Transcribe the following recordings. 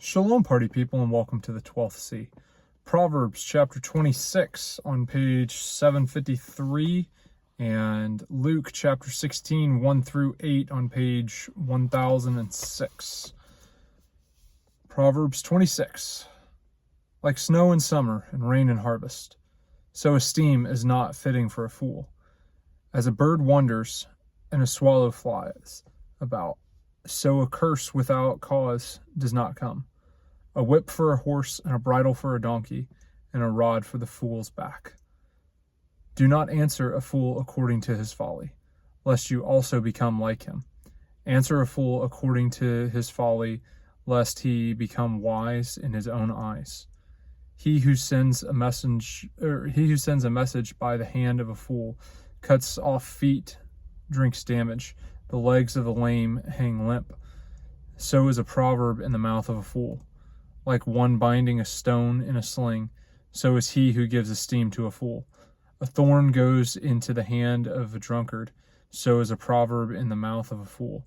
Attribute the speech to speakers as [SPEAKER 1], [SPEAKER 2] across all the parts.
[SPEAKER 1] Shalom, party people, and welcome to the 12th C. Proverbs Chapter 26 on page 753, and Luke Chapter 16, 1 through 8 on page 1006. Proverbs 26. Like snow in summer and rain in harvest, so esteem is not fitting for a fool. As a bird wanders and a swallow flies about, so a curse without cause does not come. A whip for a horse, and a bridle for a donkey, and a rod for the fool's back. Do not answer a fool according to his folly, lest you also become like him. Answer a fool according to his folly, lest he become wise in his own eyes. He who sends a message by the hand of a fool cuts off feet, drinks damage. The legs of the lame hang limp. So is a proverb in the mouth of a fool. Like one binding a stone in a sling, so is he who gives esteem to a fool. A thorn goes into the hand of a drunkard, so is a proverb in the mouth of a fool.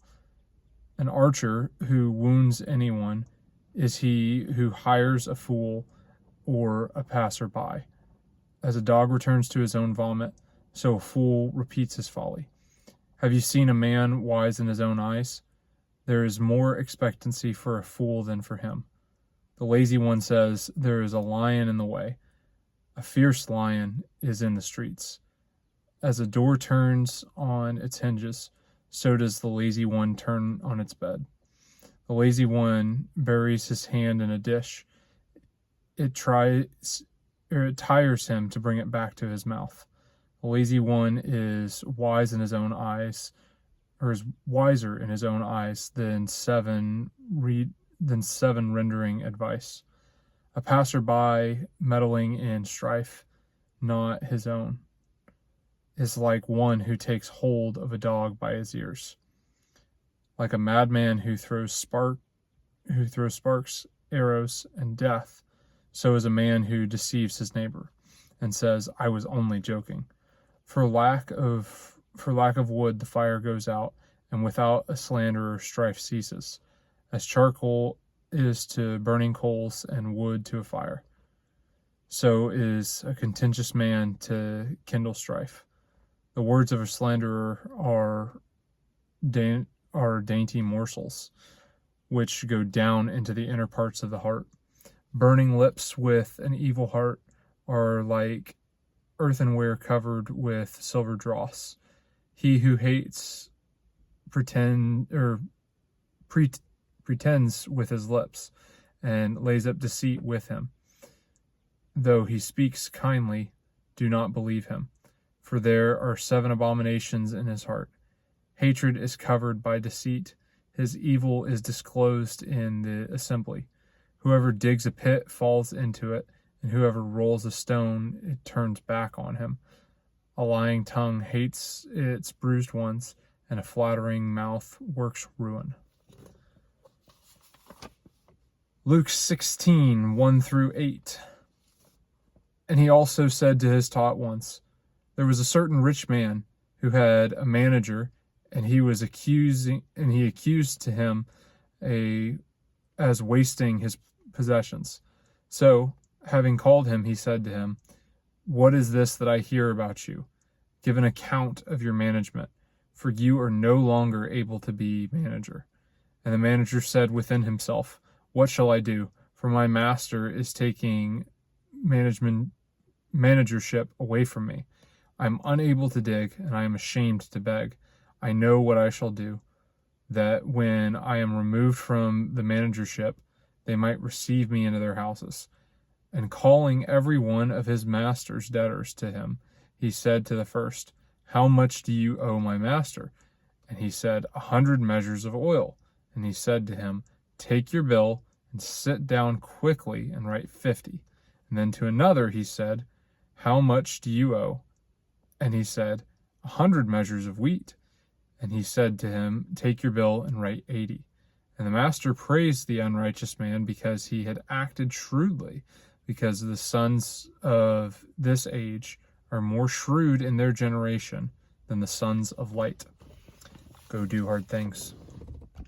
[SPEAKER 1] An archer who wounds anyone is he who hires a fool or a passerby. As a dog returns to his own vomit, so a fool repeats his folly. Have you seen a man wise in his own eyes? There is more expectancy for a fool than for him. The lazy one says, there is a lion in the way. A fierce lion is in the streets. As a door turns on its hinges, so does the lazy one turn on its bed. The lazy one buries his hand in a dish. It tires him to bring it back to his mouth. The lazy one is wise in his own eyes, or is wiser in his own eyes than seven rendering advice. A passerby meddling in strife, not his own, is like one who takes hold of a dog by his ears. Like a madman who throws sparks, arrows, and death, so is a man who deceives his neighbor and says, I was only joking. For lack of wood the fire goes out, and without a slanderer strife ceases. As charcoal is to burning coals and wood to a fire, so is a contentious man to kindle strife. The words of a slanderer are dainty morsels, which go down into the inner parts of the heart. Burning lips with an evil heart are like earthenware covered with silver dross. He who hates pretends with his lips, and lays up deceit with him. Though he speaks kindly, do not believe him, for there are 7 abominations in his heart. Hatred is covered by deceit, his evil is disclosed in the assembly. Whoever digs a pit falls into it, and whoever rolls a stone, it turns back on him. A lying tongue hates its bruised ones, and a flattering mouth works ruin. Luke 16, 1 through 8. And he also said to his taught ones, there was a certain rich man who had a manager, and he accused to him as wasting his possessions. So, having called him, he said to him, what is this that I hear about you? Give an account of your management, for you are no longer able to be manager. And the manager said within himself, what shall I do? For my master is taking managership away from me. I am unable to dig, and I am ashamed to beg. I know what I shall do, that when I am removed from the managership, they might receive me into their houses. And calling every one of his master's debtors to him, he said to the first, how much do you owe my master? And he said, 100 measures of oil. And he said to him, take your bill and sit down quickly and write 50. And then to another he said, how much do you owe? And he said, 100 measures of wheat. And he said to him, take your bill and write 80. And the master praised the unrighteous man because he had acted shrewdly, because the sons of this age are more shrewd in their generation than the sons of light. Go do hard things.